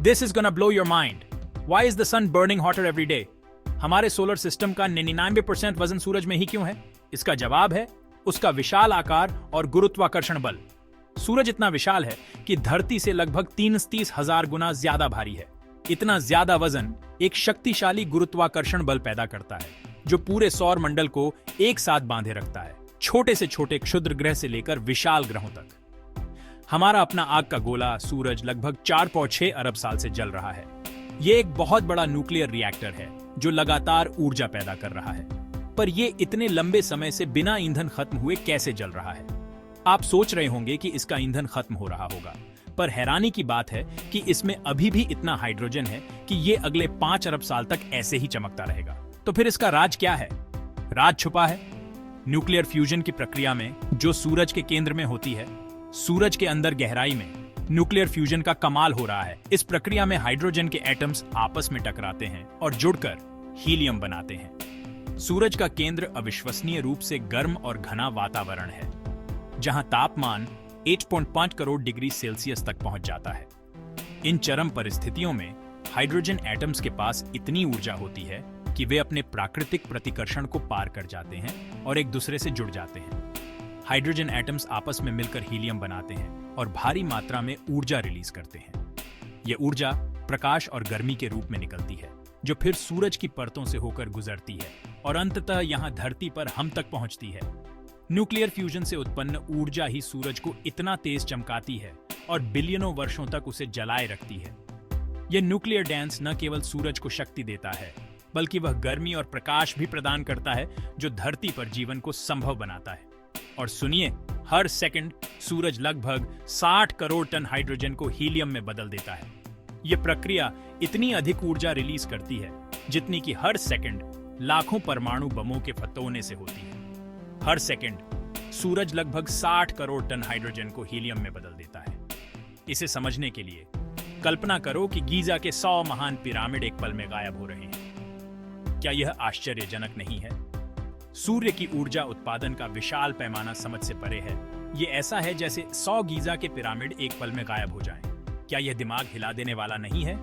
This is gonna blow your mind. Why is the sun burning hotter every day? हमारे solar system का 99% वजन सूरज में ही क्यों है? इसका जवाब है उसका विशाल आकार और गुरुत्वाकर्षण बल। सूरज इतना विशाल है कि धरती से लगभग 30,000 गुना ज्यादा भारी है। इतना ज्यादा वजन एक शक्तिशाली गुरुत्वाकर्षण बल पैदा करता है जो पूरे सौर मंडल को एक साथ बांधे रखता है, छोटे से छोटे क्षुद्र ग्रह से लेकर विशाल ग्रहों तक। हमारा अपना आग का गोला सूरज लगभग 4.6 अरब साल से जल रहा है। यह एक बहुत बड़ा न्यूक्लियर रिएक्टर है जो लगातार ऊर्जा पैदा कर रहा है, पर यह इतने लंबे समय से बिना ईंधन खत्म हुए कैसे जल रहा है? आप सोच रहे होंगे कि इसका ईंधन खत्म हो रहा होगा, पर हैरानी की बात है कि इसमें अभी भी इतना हाइड्रोजन है कि यह अगले 5 अरब साल तक ऐसे ही चमकता रहेगा। तो फिर इसका राज क्या है? राज छुपा है न्यूक्लियर फ्यूजन की प्रक्रिया में, जो सूरज के केंद्र में होती है। सूरज के अंदर गहराई में न्यूक्लियर फ्यूजन का कमाल हो रहा है। इस प्रक्रिया में हाइड्रोजन के एटम्स आपस में टकराते हैं और जुड़कर हीलियम बनाते हैं। सूरज का केंद्र अविश्वसनीय रूप से गर्म और घना वातावरण है, जहां तापमान 8.5 करोड़ डिग्री सेल्सियस तक पहुंच जाता है। इन चरम परिस्थितियों में हाइड्रोजन एटम्स के पास इतनी ऊर्जा होती है कि वे अपने प्राकृतिक प्रतिकर्षण को पार कर जाते हैं और एक दूसरे से जुड़ जाते हैं। हाइड्रोजन एटम्स आपस में मिलकर हीलियम बनाते हैं और भारी मात्रा में ऊर्जा रिलीज करते हैं। यह ऊर्जा प्रकाश और गर्मी के रूप में निकलती है, जो फिर सूरज की परतों से होकर गुजरती है और अंततः यहां धरती पर हम तक पहुंचती है। न्यूक्लियर फ्यूजन से उत्पन्न ऊर्जा ही सूरज को इतना तेज चमकाती है और बिलियनों वर्षों तक उसे जलाए रखती है। यह न्यूक्लियर डांस न केवल सूरज को शक्ति देता है, बल्कि वह गर्मी और प्रकाश भी प्रदान करता है जो धरती पर जीवन को संभव बनाता है। और सुनिए, हर सेकंड सूरज लगभग 60 करोड़ टन हाइड्रोजन को हीलियम में बदल देता है। यह प्रक्रिया इतनी अधिक ऊर्जा रिलीज करती है जितनी कि हर सेकंड लाखों परमाणु बमों के फतोने से होती है। हर सेकंड सूरज लगभग 60 करोड़ टन हाइड्रोजन को हीलियम में बदल देता है। इसे समझने के लिए कल्पना करो कि गीजा के 100 महान पिरामिड एक पल में गायब हो रहे हैं। क्या यह आश्चर्यजनक नहीं है? सूर्य की ऊर्जा उत्पादन का विशाल पैमाना समझ से परे है। यह ऐसा है जैसे 100 गीजा के पिरामिड एक पल में गायब हो जाएं। क्या यह दिमाग हिला देने वाला नहीं है?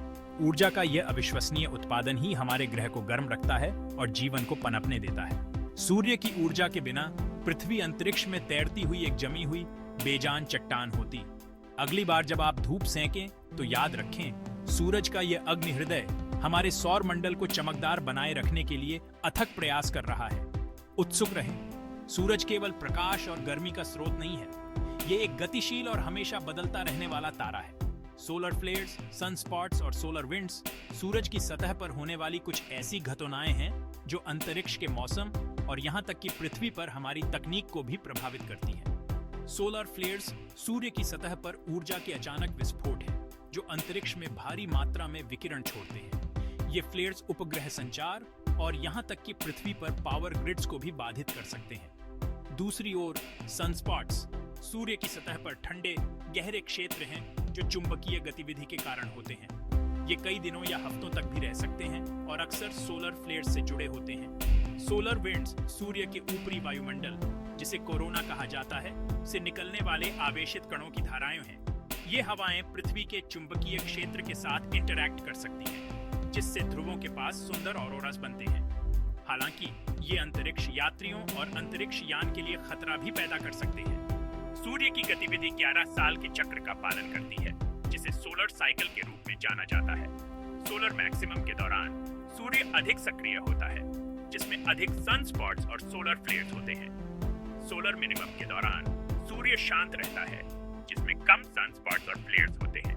ऊर्जा का यह अविश्वसनीय उत्पादन ही हमारे ग्रह को गर्म रखता है और जीवन को पनपने देता है। सूर्य की ऊर्जा के बिना पृथ्वी अंतरिक्ष में तैरती हुई एक जमी हुई बेजान चट्टान होती। अगली बार जब आप धूप सेंकें तो याद रखें, सूरज का यह अग्नि हृदय हमारे सौर मंडल को चमकदार बनाए रखने के लिए अथक प्रयास कर रहा है। उत्सुक रहें, सूरज केवल प्रकाश और गर्मी का स्रोत नहीं है, ये एक गतिशील और हमेशा बदलता रहने वाला तारा है। सोलर फ्लेयर्स, सनस्पॉट्स और सोलर विंड्स सूरज की सतह पर होने वाली कुछ ऐसी घटनाएं हैं जो अंतरिक्ष के मौसम और यहाँ तक कि पृथ्वी पर हमारी तकनीक को भी प्रभावित करती हैं। सोलर फ्लेयर्स सूर्य की सतह पर ऊर्जा के अचानक विस्फोट है जो अंतरिक्ष में भारी मात्रा में विकिरण छोड़ते हैं। ये फ्लेयर्स उपग्रह संचार और यहाँ तक कि पृथ्वी पर पावर ग्रिड्स को भी बाधित कर सकते हैं। दूसरी ओर सनस्पॉट्स सूर्य की सतह पर ठंडे गहरे क्षेत्र हैं जो चुंबकीय गतिविधि के कारण होते हैं। ये कई दिनों या हफ्तों तक भी रह सकते हैं और अक्सर सोलर फ्लेयर्स से जुड़े होते हैं। सोलर विंड्स सूर्य के ऊपरी वायुमंडल, जिसे कोरोना कहा जाता है, से निकलने वाले आवेशित कणों की धाराएं हैं। ये हवाएं पृथ्वी के चुंबकीय क्षेत्र के साथ इंटरैक्ट कर सकती हैं, जिससे ध्रुवों के पास सुंदर ऑरोरास बनते हैं। हालांकि ये अंतरिक्ष यात्रियों और अंतरिक्ष यान के लिए खतरा भी पैदा कर सकते हैं। सूर्य की गतिविधि 11 साल के चक्र का पालन करती है, जिसे सोलर साइकिल के रूप में जाना जाता है। सोलर मैक्सिमम के दौरान सूर्य अधिक सक्रिय होता है, जिसमें अधिक सनस्पॉट्स और सोलर फ्लेयर्स होते हैं। सोलर मिनिमम के दौरान सूर्य शांत रहता है, जिसमें कम सनस्पॉट्स और फ्लेयर्स होते हैं।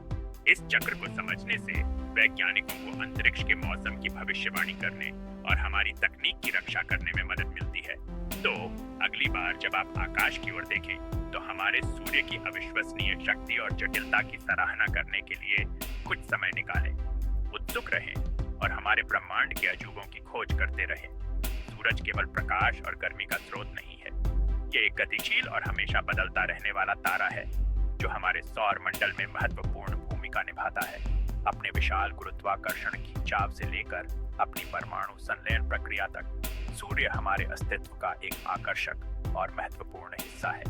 इस चक्र को समझने से वैज्ञानिकों को अंतरिक्ष के मौसम की भविष्यवाणी करने और हमारी तकनीक की रक्षा करने में मदद मिलती है। तो अगली बार जब आप आकाश की ओर देखें, तो हमारे सूर्य की अविश्वसनीय शक्ति और जटिलता की सराहना करने के लिए कुछ समय निकालें। उत्सुक रहें और हमारे ब्रह्मांड के अजूबों की खोज करते रहें। सूरज केवल प्रकाश और गर्मी का स्रोत नहीं है, ये एक गतिशील और हमेशा बदलता रहने वाला तारा है जो हमारे सौर मंडल में महत्वपूर्ण भूमिका निभाता है। अपने विशाल गुरुत्वाकर्षण खिंचाव से लेकर अपनी परमाणु संलयन प्रक्रिया तक सूर्य हमारे अस्तित्व का एक आकर्षक और महत्वपूर्ण हिस्सा है।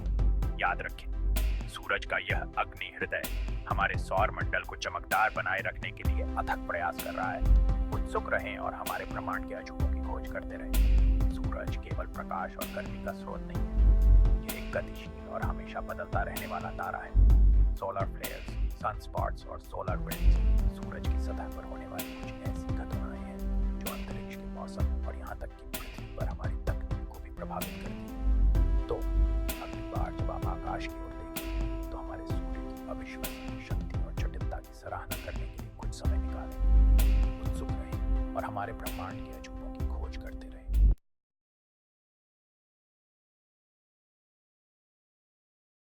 याद रखें, सूरज का यह अग्नि हृदय हमारे सौर मंडल को चमकदार बनाए रखने के लिए अथक प्रयास कर रहा है। उत्सुक रहें और हमारे ब्रह्मांड के अजूबों की खोज करते रहें। सूरज केवल प्रकाश और गर्मी का स्रोत नहीं है, ये एक गतिशील और हमेशा बदलता रहने वाला तारा है। सोलर फ्लेयर्स, सनस्पॉट्स और सोलर विंड्स सूरज की सतह पर होने वाली कुछ ऐसी घटनाएं हैं जो अंतरिक्ष के मौसम और यहाँ तक कि पृथ्वी पर हमारी तकनीक को भी प्रभावित करती है। तो अगली बार जब आप आकाश की ओर देखें तो हमारे सूर्य की अविश्वसनीय शक्ति और जटिलता की सराहना करने के लिए कुछ समय निकालें। उत्सुक रहें और हमारे ब्रह्मांड के